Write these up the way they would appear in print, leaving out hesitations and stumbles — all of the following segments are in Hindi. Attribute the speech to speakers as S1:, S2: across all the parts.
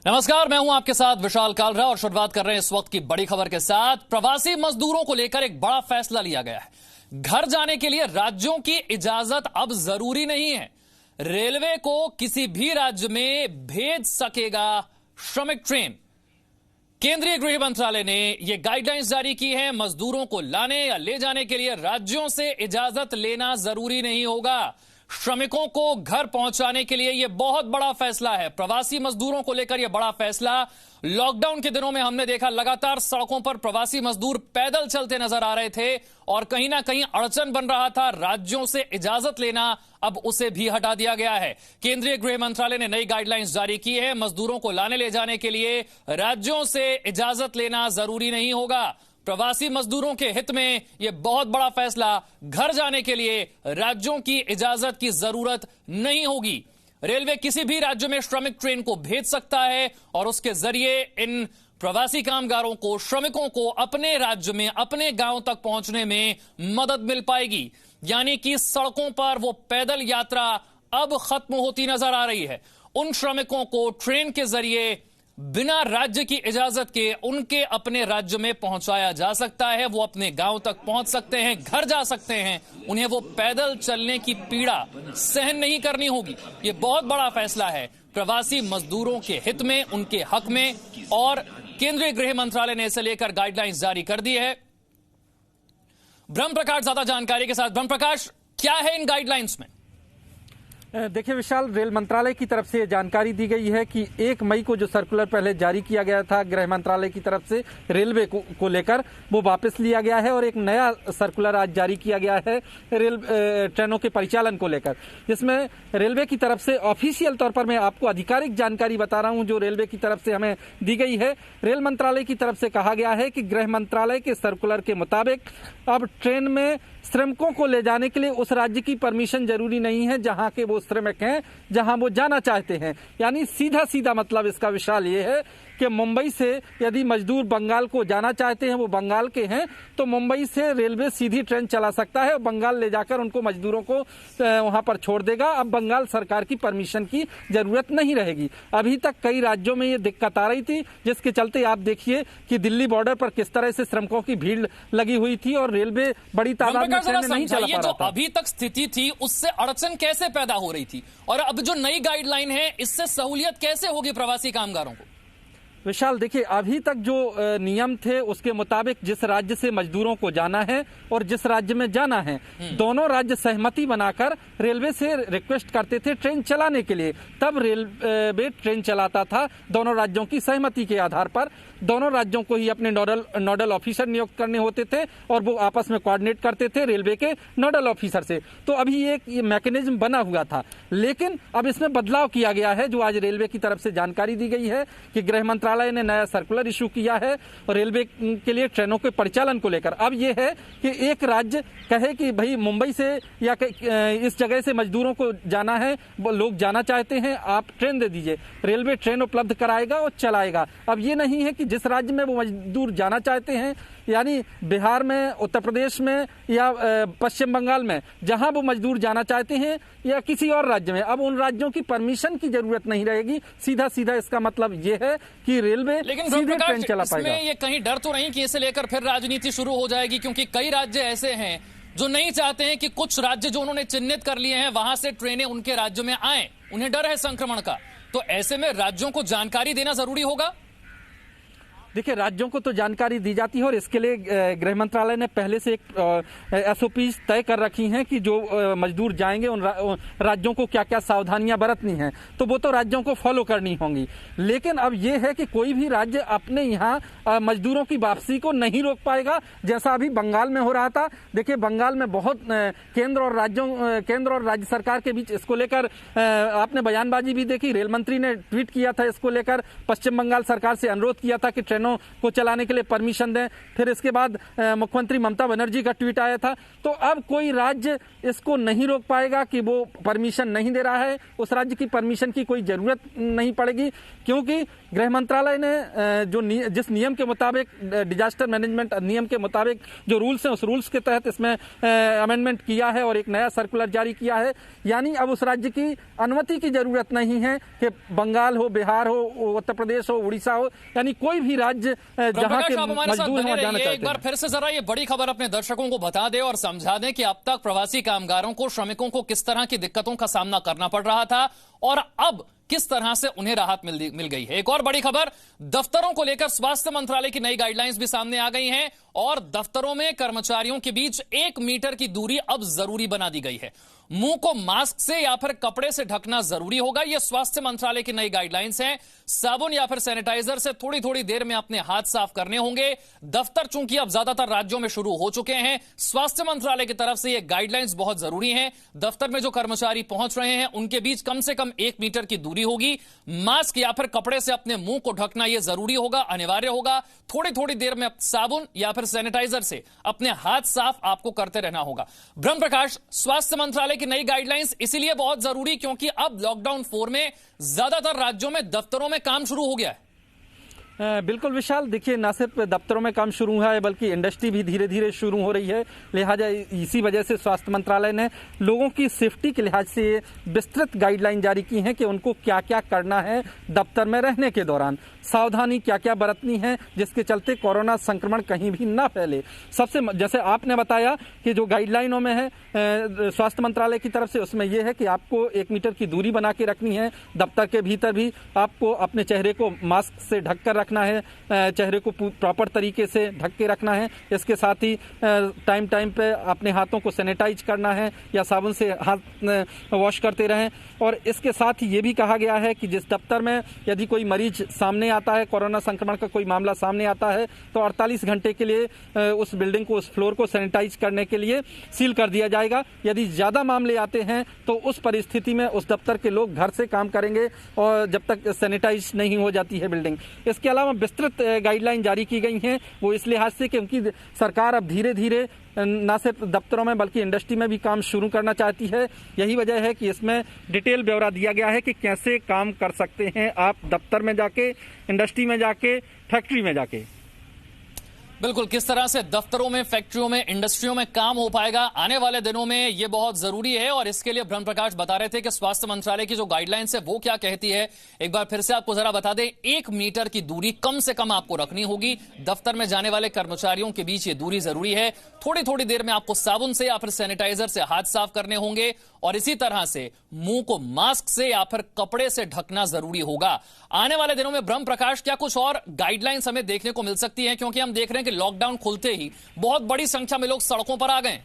S1: नमस्कार, मैं हूं आपके साथ विशाल कालरा और शुरुआत कर रहे हैं इस वक्त की बड़ी खबर के साथ। प्रवासी मजदूरों को लेकर एक बड़ा फैसला लिया गया है। घर जाने के लिए राज्यों की इजाजत अब जरूरी नहीं है। रेलवे को किसी भी राज्य में भेज सकेगा श्रमिक ट्रेन। केंद्रीय गृह मंत्रालय ने यह गाइडलाइंस जारी की है। मजदूरों को लाने या ले जाने के लिए राज्यों से इजाजत लेना जरूरी नहीं होगा। श्रमिकों को घर पहुंचाने के लिए यह बहुत बड़ा फैसला है। प्रवासी मजदूरों को लेकर यह बड़ा फैसला। लॉकडाउन के दिनों में हमने देखा लगातार सड़कों पर प्रवासी मजदूर पैदल चलते नजर आ रहे थे और कहीं ना कहीं अड़चन बन रहा था। राज्यों से इजाजत लेना अब उसे भी हटा दिया गया है। केंद्रीय गृह मंत्रालय ने नई गाइडलाइंस जारी की है। मजदूरों को लाने ले जाने के लिए राज्यों से इजाजत लेना जरूरी नहीं होगा। प्रवासी मजदूरों के हित में यह बहुत बड़ा फैसला। घर जाने के लिए राज्यों की इजाजत की जरूरत नहीं होगी। रेलवे किसी भी राज्य में श्रमिक ट्रेन को भेज सकता है और उसके जरिए इन प्रवासी कामगारों को, श्रमिकों को अपने राज्य में, अपने गांव तक पहुंचने में मदद मिल पाएगी। यानी कि सड़कों पर वो पैदल यात्रा अब खत्म होती नजर आ रही है। उन श्रमिकों को ट्रेन के जरिए बिना राज्य की इजाजत के उनके अपने राज्य में पहुंचाया जा सकता है। वो अपने गांव तक पहुंच सकते हैं, घर जा सकते हैं। उन्हें वो पैदल चलने की पीड़ा सहन नहीं करनी होगी। ये बहुत बड़ा फैसला है प्रवासी मजदूरों के हित में, उनके हक में, और केंद्रीय गृह मंत्रालय ने इसे लेकर गाइडलाइंस जारी कर दी है। ब्रह्म प्रकाश ज्यादा जानकारी के साथ। ब्रह्म प्रकाश, क्या है इन गाइडलाइंस में?
S2: देखिए विशाल, रेल मंत्रालय की तरफ से जानकारी दी गई है कि 1 मई को जो सर्कुलर पहले जारी किया गया था गृह मंत्रालय की तरफ से रेलवे को लेकर, वो वापस लिया गया है और एक नया सर्कुलर आज जारी किया गया है रेल ट्रेनों के परिचालन को लेकर, जिसमें रेलवे की तरफ से ऑफिशियल तौर पर, मैं आपको आधिकारिक जानकारी बता रहा हूं जो रेलवे की तरफ से हमें दी गई है। रेल मंत्रालय की तरफ से कहा गया है कि गृह मंत्रालय के सर्कुलर के मुताबिक अब ट्रेन में श्रमिकों को ले जाने के लिए उस राज्य की परमिशन जरूरी नहीं है जहां के वो श्रमिक हैं, जहां वो जाना चाहते हैं। यानी सीधा सीधा मतलब इसका विशाल ये है कि मुंबई से यदि मजदूर बंगाल को जाना चाहते हैं, वो बंगाल के हैं, तो मुंबई से रेलवे सीधी ट्रेन चला सकता है और बंगाल ले जाकर उनको मजदूरों को वहां पर छोड़ देगा। अब बंगाल सरकार की परमिशन की जरूरत नहीं रहेगी। अभी तक कई राज्यों में ये दिक्कत आ रही थी, जिसके चलते आप देखिए कि दिल्ली बॉर्डर पर किस तरह से श्रमिकों की भीड़ लगी हुई थी और रेलवे बड़ी तादाद में ट्रेनें नहीं चला पा रहा था।
S1: अभी तक स्थिति थी उससे अड़चन कैसे पैदा हो रही थी और अब जो नई गाइडलाइन है इससे सहूलियत कैसे होगी प्रवासी कामगारों को?
S2: विशाल देखिए, अभी तक जो नियम थे उसके मुताबिक जिस राज्य से मजदूरों को जाना है और जिस राज्य में जाना है, दोनों राज्य सहमति बनाकर रेलवे से रिक्वेस्ट करते थे ट्रेन चलाने के लिए। तब रेलवे ट्रेन चलाता था दोनों राज्यों की सहमति के आधार पर। दोनों राज्यों को ही अपने नोडल ऑफिसर नियुक्त करने होते थे और वो आपस में कोऑर्डिनेट करते थे रेलवे के नोडल ऑफिसर से। तो अभी ये मैकेनिज्म बना हुआ था, लेकिन अब इसमें बदलाव किया गया है। जो आज रेलवे की तरफ से जानकारी दी गई है कि गृह मंत्रालय ने नया सर्कुलर इशू किया है और रेलवे के लिए ट्रेनों के परिचालन को लेकर अब यह है कि एक राज्य कहे कि भाई मुंबई से या इस जगह से मजदूरों को जाना है, वो लोग जाना चाहते हैं, आप ट्रेन दे दीजिए। रेलवे ट्रेन उपलब्ध कराएगा और चलाएगा। अब ये नहीं है कि जिस राज्य में वो मजदूर जाना चाहते हैं, यानी बिहार में, उत्तर प्रदेश में या पश्चिम बंगाल में, जहां वो मजदूर जाना चाहते हैं या किसी और राज्य में, अब उन राज्यों की परमिशन की जरूरत नहीं रहेगी। सीधा सीधा इसका मतलब ये है कि रेलवे सीधे ट्रेन चला पाएगा।
S1: ये कहीं डर तो नहीं कि इसे लेकर फिर राजनीति शुरू हो जाएगी? क्योंकि कई राज्य ऐसे हैं जो नहीं चाहते हैं कि कुछ राज्य जो उन्होंने चिन्हित कर लिए हैं वहां से ट्रेनें उनके राज्य में आए, उन्हें डर है संक्रमण का। तो ऐसे में राज्यों को जानकारी देना जरूरी होगा।
S2: देखिए, राज्यों को तो जानकारी दी जाती है और इसके लिए गृह मंत्रालय ने पहले से एक एसओपी तय कर रखी हैं कि जो मजदूर जाएंगे उन राज्यों को क्या क्या सावधानियां बरतनी हैं, तो वो तो राज्यों को फॉलो करनी होंगी। लेकिन अब ये है कि कोई भी राज्य अपने यहाँ मजदूरों की वापसी को नहीं रोक पाएगा, जैसा अभी बंगाल में हो रहा था। देखिए, बंगाल में बहुत केंद्र और राज्य सरकार के बीच इसको लेकर आपने बयानबाजी भी देखी। रेल मंत्री ने ट्वीट किया था इसको लेकर, पश्चिम बंगाल सरकार से अनुरोध किया था कि ट्रेन वाहनों को चलाने के लिए परमिशन दें। फिर इसके बाद मुख्यमंत्री ममता बनर्जी का ट्वीट आया था। तो अब कोई राज्य इसको नहीं रोक पाएगा कि वो परमिशन नहीं दे रहा है, उस राज्य की परमिशन की कोई जरूरत नहीं पड़ेगी, क्योंकि गृह मंत्रालय ने जिस नियम के मुताबिक, डिजास्टर मैनेजमेंट नियम के मुताबिक जो रूल्स हैं, उस रूल्स के तहत इसमें अमेंडमेंट किया है और एक नया सर्कुलर जारी किया है। यानी अब उस राज्य की अनुमति की जरूरत नहीं है कि बंगाल हो, बिहार हो, उत्तर प्रदेश हो, उड़ीसा हो, यानी कोई भी राज्य जहां के मजदूर हैं जाना चाहते हैं।
S1: एक बार फिर से जरा ये बड़ी खबर अपने दर्शकों को बता दें और समझा दें कि अब तक प्रवासी कामगारों को, श्रमिकों को किस तरह की दिक्कतों का सामना करना पड़ रहा था और अब किस तरह से उन्हें राहत मिल गई है। एक और बड़ी खबर, दफ्तरों को लेकर स्वास्थ्य मंत्रालय की नई गाइडलाइंस भी सामने आ गई हैं और दफ्तरों में कर्मचारियों के बीच 1 मीटर की दूरी अब जरूरी बना दी गई है। मुंह को मास्क से या फिर कपड़े से ढकना जरूरी होगा। यह स्वास्थ्य मंत्रालय की नई गाइडलाइंस हैं। साबुन या फिर सैनिटाइजर से थोड़ी थोड़ी देर में अपने हाथ साफ करने होंगे। दफ्तर चूंकि अब ज्यादातर राज्यों में शुरू हो चुके हैं, स्वास्थ्य मंत्रालय की तरफ से यह गाइडलाइंस बहुत जरूरी हैं। दफ्तर में जो कर्मचारी पहुंच रहे हैं उनके बीच कम से कम 1 मीटर की दूरी होगी। मास्क या फिर कपड़े से अपने मुंह को ढकना यह जरूरी होगा, अनिवार्य होगा। थोड़ी थोड़ी देर में साबुन या फिर सैनिटाइजर से अपने हाथ साफ आपको करते रहना होगा। ब्रह्म प्रकाश, स्वास्थ्य मंत्रालय की नई गाइडलाइंस इसीलिए बहुत जरूरी क्योंकि अब लॉकडाउन 4 में ज्यादातर राज्यों में दफ्तरों में काम शुरू हो गया है।
S2: बिल्कुल विशाल, देखिए न सिर्फ दफ्तरों में काम शुरू हुआ है बल्कि इंडस्ट्री भी धीरे धीरे शुरू हो रही है। लिहाजा इसी वजह से स्वास्थ्य मंत्रालय ने लोगों की सेफ्टी के लिहाज से विस्तृत गाइडलाइन जारी की है कि उनको क्या क्या करना है दफ्तर में रहने के दौरान, सावधानी क्या क्या बरतनी है जिसके चलते कोरोना संक्रमण कहीं भी ना फैले। सबसे जैसे आपने बताया कि जो गाइडलाइनों में है स्वास्थ्य मंत्रालय की तरफ से, उसमें यह है कि आपको 1 मीटर की दूरी बना के रखनी है। दफ्तर के भीतर भी आपको अपने चेहरे को मास्क से ढककर रखना है, चेहरे को प्रॉपर तरीके से ढक के रखना है। इसके साथ ही टाइम टाइम पे अपने हाथों को सैनिटाइज करना है या साबुन से हाथ वॉश करते रहें। और इसके साथ ही ये भी कहा गया है कि जिस दफ्तर में यदि कोई मरीज सामने आता है, कोरोना संक्रमण का कोई मामला सामने आता है, तो 48 घंटे के लिए उस बिल्डिंग को, उस फ्लोर को सैनिटाइज करने के लिए सील कर दिया जाएगा। यदि ज्यादा मामले आते हैं तो उस परिस्थिति में उस दफ्तर के लोग घर से काम करेंगे और जब तक सैनिटाइज नहीं हो जाती है बिल्डिंग। इसके अलावा विस्तृत गाइडलाइन जारी की गई हैं, वो इस लिहाज से क्योंकि सरकार अब धीरे धीरे न सिर्फ दफ्तरों में बल्कि इंडस्ट्री में भी काम शुरू करना चाहती है। यही वजह है कि इसमें डिटेल ब्यौरा दिया गया है कि कैसे काम कर सकते हैं आप दफ्तर में जाके, इंडस्ट्री में जाके, फैक्ट्री में जाके।
S1: बिल्कुल, किस तरह से दफ्तरों में, फैक्ट्रियों में, इंडस्ट्रियों में काम हो पाएगा आने वाले दिनों में, यह बहुत जरूरी है। और इसके लिए ब्रह्म प्रकाश बता रहे थे कि स्वास्थ्य मंत्रालय की जो गाइडलाइंस है वो क्या कहती है। एक बार फिर से आपको जरा बता दें, 1 मीटर की दूरी कम से कम आपको रखनी होगी। दफ्तर में जाने वाले कर्मचारियों के बीच ये दूरी जरूरी है। थोड़ी थोड़ी देर में आपको साबुन से या फिर सैनिटाइजर से हाथ साफ करने होंगे और इसी तरह से मुंह को मास्क से या फिर कपड़े से ढकना जरूरी होगा। आने वाले दिनों में ब्रह्म प्रकाश क्या कुछ और गाइडलाइंस हमें देखने को मिल सकती है, क्योंकि हम देख रहे हैं कि लॉकडाउन खुलते ही बहुत बड़ी संख्या में लोग सड़कों पर आ गए।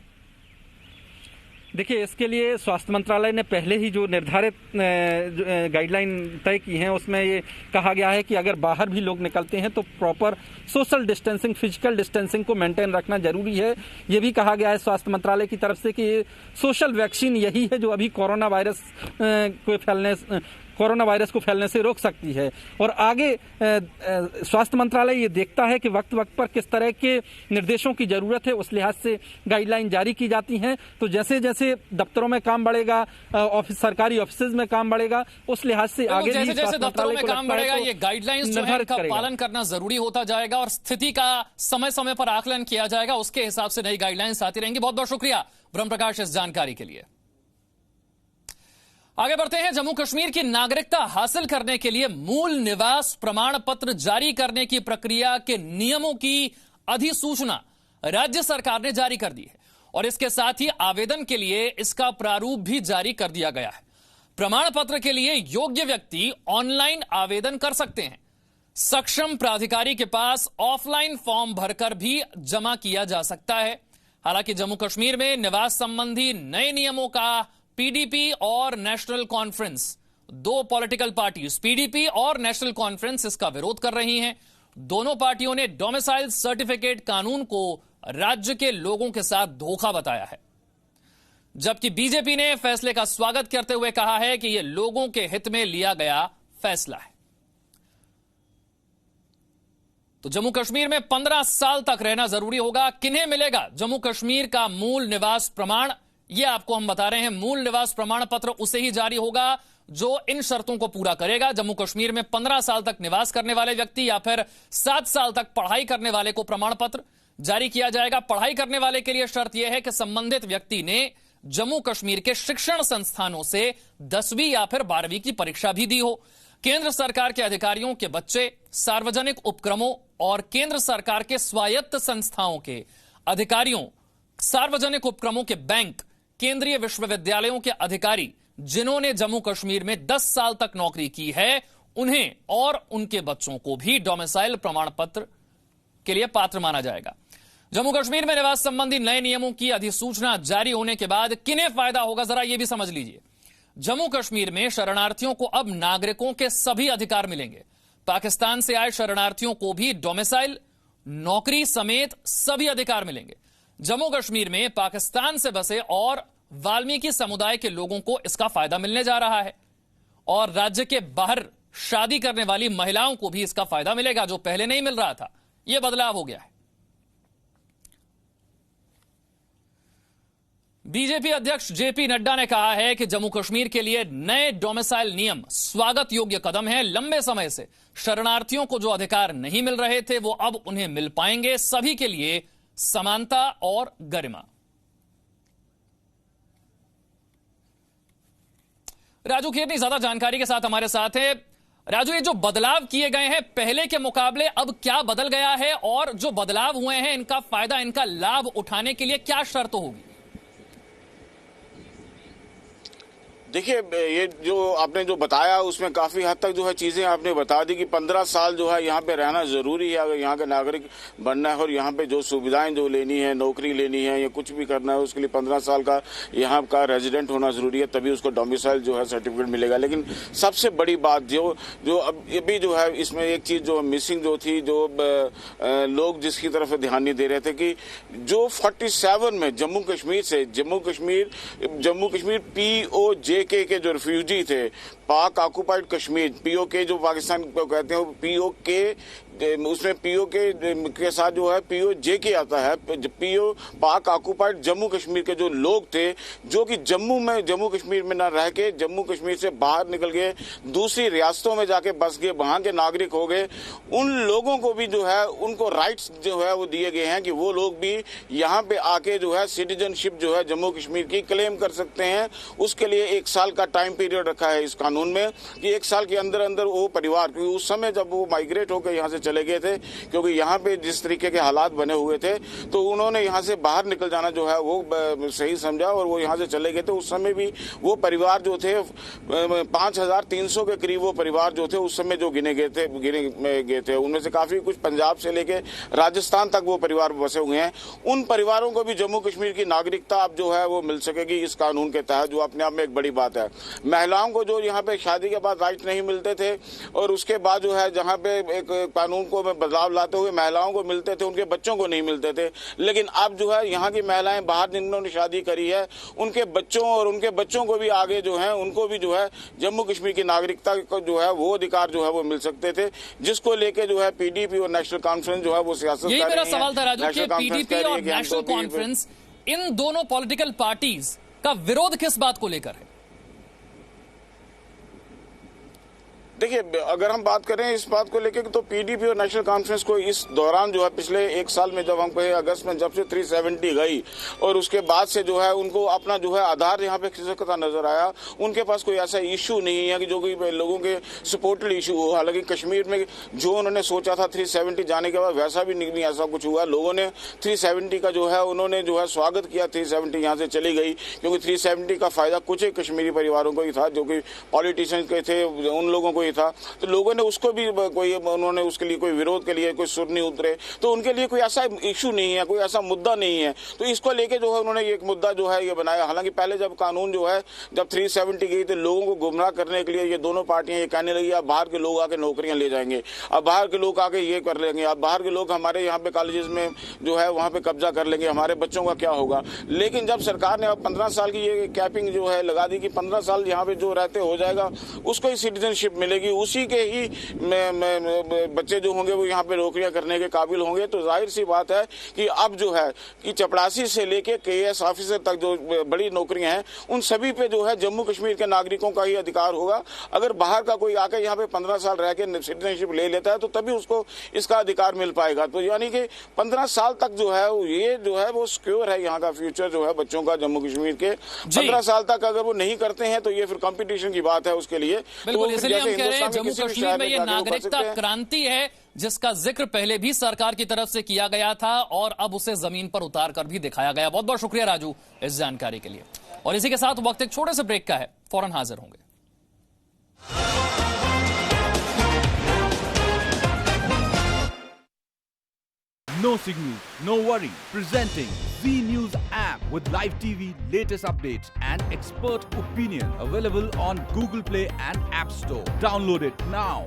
S2: देखिए, इसके लिए स्वास्थ्य मंत्रालय ने पहले ही जो निर्धारित गाइडलाइन तय की हैं उसमें ये कहा गया है कि अगर बाहर भी लोग निकलते हैं तो proper social distancing, physical distancing को मेंटेन रखना जरूरी है। ये भी कहा गया है स्वास्थ्य मंत्रालय की तरफ से कि सोशल वैक्सीन यही है जो अभी कोरोना वायरस को फैलने से रोक सकती है। और आगे स्वास्थ्य मंत्रालय ये देखता है कि वक्त वक्त पर किस तरह के निर्देशों की जरूरत है, उस लिहाज से गाइडलाइन जारी की जाती हैं। तो जैसे जैसे दफ्तरों में काम बढ़ेगा, सरकारी ऑफिस में काम बढ़ेगा, उस लिहाज से आगे
S1: जैसे जैसे दफ्तरों में काम बढ़ेगा ये गाइडलाइंस जो है इनका पालन करना जरूरी होता जाएगा और स्थिति का समय समय पर आकलन किया जाएगा, उसके हिसाब से नई गाइडलाइंस आती रहेंगी। बहुत बहुत शुक्रिया ब्रह्म प्रकाश इस जानकारी के लिए। आगे बढ़ते हैं। जम्मू कश्मीर की नागरिकता हासिल करने के लिए मूल निवास प्रमाण पत्र जारी करने की प्रक्रिया के नियमों की अधिसूचना राज्य सरकार ने जारी कर दी है और इसके साथ ही आवेदन के लिए इसका प्रारूप भी जारी कर दिया गया है। प्रमाण पत्र के लिए योग्य व्यक्ति ऑनलाइन आवेदन कर सकते हैं। सक्षम प्राधिकारी के पास ऑफलाइन फॉर्म भरकर भी जमा किया जा सकता है। हालांकि जम्मू कश्मीर में निवास संबंधी नए नियमों का पीडीपी और national conference, 2 political parties PDP और नेशनल कॉन्फ्रेंस इसका विरोध कर रही हैं। दोनों पार्टियों ने डोमिसाइल सर्टिफिकेट कानून को राज्य के लोगों के साथ धोखा बताया है, जबकि बीजेपी ने फैसले का स्वागत करते हुए कहा है कि यह लोगों के हित में लिया गया फैसला है। तो जम्मू कश्मीर में 15 साल तक रहना जरूरी होगा। किन्हें मिलेगा जम्मू कश्मीर का मूल निवास प्रमाण, यह आपको हम बता रहे हैं। मूल निवास प्रमाण पत्र उसे ही जारी होगा जो इन शर्तों को पूरा करेगा। जम्मू कश्मीर में 15 साल तक निवास करने वाले व्यक्ति या फिर 7 साल तक पढ़ाई करने वाले को प्रमाण पत्र जारी किया जाएगा। पढ़ाई करने वाले के लिए शर्त यह है कि संबंधित व्यक्ति ने जम्मू कश्मीर के शिक्षण संस्थानों से 10वीं या फिर 12वीं की परीक्षा भी दी हो। केंद्र सरकार के अधिकारियों के बच्चे सार्वजनिक उपक्रमों और केंद्र सरकार के स्वायत्त संस्थाओं के अधिकारियों, सार्वजनिक उपक्रमों के बैंक, केंद्रीय विश्वविद्यालयों के अधिकारी जिन्होंने जम्मू कश्मीर में 10 साल तक नौकरी की है, उन्हें और उनके बच्चों को भी डोमिसाइल प्रमाण पत्र के लिए पात्र माना जाएगा। जम्मू कश्मीर में निवास संबंधी नए नियमों की अधिसूचना जारी होने के बाद किन्हें फायदा होगा, जरा यह भी समझ लीजिए। जम्मू कश्मीर में शरणार्थियों को अब नागरिकों के सभी अधिकार मिलेंगे। पाकिस्तान से आए शरणार्थियों को भी डोमिसाइल, नौकरी समेत सभी अधिकार मिलेंगे। जम्मू कश्मीर में पाकिस्तान से बसे और वाल्मीकि समुदाय के लोगों को इसका फायदा मिलने जा रहा है और राज्य के बाहर शादी करने वाली महिलाओं को भी इसका फायदा मिलेगा, जो पहले नहीं मिल रहा था। यह बदलाव हो गया है। बीजेपी अध्यक्ष जेपी नड्डा ने कहा है कि जम्मू कश्मीर के लिए नए डोमिसाइल नियम स्वागत योग्य कदम है। लंबे समय से शरणार्थियों को जो अधिकार नहीं मिल रहे थे वो अब उन्हें मिल पाएंगे। सभी के लिए समानता और गरिमा। राजू खेर ज्यादा जानकारी के साथ हमारे साथ है। राजू, ये जो बदलाव किए गए हैं पहले के मुकाबले अब क्या बदल गया है और जो बदलाव हुए हैं इनका फायदा, इनका लाभ उठाने के लिए क्या शर्त होगी?
S3: देखिए, ये जो आपने जो बताया उसमें काफी हद तक जो है चीजें आपने बता दी कि 15 साल जो है यहाँ पे रहना जरूरी है अगर यहाँ का नागरिक बनना है और यहाँ पे जो सुविधाएं जो लेनी है, नौकरी लेनी है या कुछ भी करना है, उसके लिए 15 साल का यहाँ का रेजिडेंट होना जरूरी है, तभी उसको डोमिसाइल जो है सर्टिफिकेट मिलेगा। लेकिन सबसे बड़ी बात जो अब ये भी जो है इसमें एक चीज जो मिसिंग जो थी, जो लोग जिसकी तरफ ध्यान नहीं दे रहे थे कि जो 47 में जम्मू कश्मीर POJ के जो रिफ्यूजी थे, पाक ऑक्युपाइड कश्मीर, POK जो पाकिस्तान को कहते हैं, POK उसमें POK के साथ जो है POJK आता है। पाक ऑक्युपाइड जम्मू कश्मीर के जो लोग थे, जो कि जम्मू कश्मीर में न रह के जम्मू कश्मीर से बाहर निकल गए, दूसरी रियासतों में जाके बस गए, वहां के नागरिक हो गए, उन लोगों को भी जो है उनको राइट्स जो है वो दिए गए हैं कि वो लोग भी यहाँ पे आके जो है सिटीजनशिप जो है जम्मू कश्मीर की क्लेम कर सकते हैं। उसके लिए 1 साल का टाइम पीरियड रखा है इस कानून में कि 1 साल के अंदर अंदर वो परिवार, क्योंकि उस समय जब वो माइग्रेट होकर यहाँ से चले गए थे, क्योंकि यहाँ पे जिस तरीके के हालात बने हुए थे, तो उन्होंने यहाँ से बाहर निकल जाना जो है वो सही समझा और वो यहाँ से चले गए थे। उस समय भी वो परिवार जो थे 5300 के करीब वो परिवार जो थे उस समय जो गिने गए थे, उनमें से काफी कुछ पंजाब से लेके राजस्थान तक वो परिवार बसे हुए हैं। उन परिवारों को भी जम्मू कश्मीर की नागरिकता अब जो है वो मिल सकेगी इस कानून के तहत, जो अपने आप में एक बड़ी बात है। महिलाओं को जो यहाँ पे शादी के बाद राइट नहीं मिलते थे और उसके बाद जो है जहाँ पे एक कानून को बदलाव लाते हुए महिलाओं को मिलते थे, उनके बच्चों को नहीं मिलते थे। लेकिन अब जो है यहाँ की महिलाएं बाहर जिन्होंने शादी करी है, उनके बच्चों और उनके बच्चों को भी आगे जो है उनको भी जो है जम्मू कश्मीर की नागरिकता को जो है वो अधिकार जो है वो मिल सकते थे, जिसको लेके जो है PDP और नेशनल कॉन्फ्रेंस जो है वो सियासत कर रही है।
S1: यही मेरा सवाल था राजू कि PDP और नेशनल कॉन्फ्रेंस, इन दोनों पॉलिटिकल पार्टीज का विरोध किस बात को लेकर है?
S3: देखिए, अगर हम बात करें इस बात को लेकर तो PDP और नेशनल कॉन्फ्रेंस को इस दौरान जो है पिछले 1 साल में जब हम कहे अगस्त में जब से 370 गई और उसके बाद से जो है उनको अपना जो है आधार यहाँ पे खिसकता नजर आया। उनके पास कोई ऐसा इशू नहीं है कि जो कि लोगों के सपोर्टेड इशू हो। हालांकि कश्मीर में जो उन्होंने सोचा था 370 जाने के बाद वैसा भी नहीं ऐसा कुछ हुआ। लोगों ने 370 का जो है उन्होंने जो है स्वागत किया, 370 यहाँ से चली गई, क्योंकि 370 का फायदा कुछ ही कश्मीरी परिवारों को ही था, जो कि पॉलिटिशियंस के थे, उन लोगों को था। तो लोगों ने उसको भी उन्होंने उसके लिए कोई विरोध के लिए कोई सुर नहीं उतरे, तो उनके लिए कोई ऐसा इशू नहीं है, कोई ऐसा मुद्दा नहीं है। तो इसको लेके जो है उन्होंने एक मुद्दा जो है ये बनाया। हालांकि पहले जब कानून जो है जब 370 गई तो लोगों को गुमराह करने के लिए ये दोनों पार्टियां ये कहने लगी अब बाहर के लोग आके नौकरियां ले जाएंगे, अब बाहर के लोग आके ये कर लेंगे, अब बाहर के लोग हमारे यहाँ पे कॉलेजेस में जो है वहां पे कब्जा कर लेंगे, हमारे बच्चों का क्या होगा। लेकिन जब सरकार ने अब 15 साल की ये कैपिंग जो है लगा दी कि 15 साल यहाँ पे जो रहते हो जाएगा उसको ही सिटीजनशिप मिलेगी। मिलेगी, उसी के ही बच्चे जो होंगे वो यहाँ पे नौकरियां करने के काबिल होंगे। तो जाहिर सी बात है कि अब जो है कि चपरासी से लेके KAS ऑफिसर तक जो बड़ी नौकरियां हैं उन सभी पे जो है जम्मू कश्मीर के नागरिकों का ही अधिकार होगा। अगर बाहर का कोई आकर यहाँ पे 15 साल रह के सिटीजनशिप ले लेता है तो तभी उसको इसका अधिकार मिल पाएगा। तो यानी कि 15 साल तक जो है ये जो है वो सिक्योर है, यहाँ का फ्यूचर जो है बच्चों का जम्मू कश्मीर के। 15 साल तक अगर वो नहीं करते हैं तो ये फिर कंपटीशन की बात है उसके लिए।
S1: बिल्कुल, इसलिए हम कह रहे हैं जम्मू कश्मीर में ये नागरिकता क्रांति है जिसका जिक्र पहले भी सरकार की तरफ से किया गया था और अब उसे जमीन पर उतार कर भी दिखाया गया। बहुत बहुत शुक्रिया राजू इस जानकारी के लिए। और इसी के साथ वक्त एक छोटे से ब्रेक का है, फौरन हाजिर होंगे।
S4: No signal, no worry. Presenting Z News app with live TV, latest updates and expert opinion. Available on Google Play and App Store. Download it now.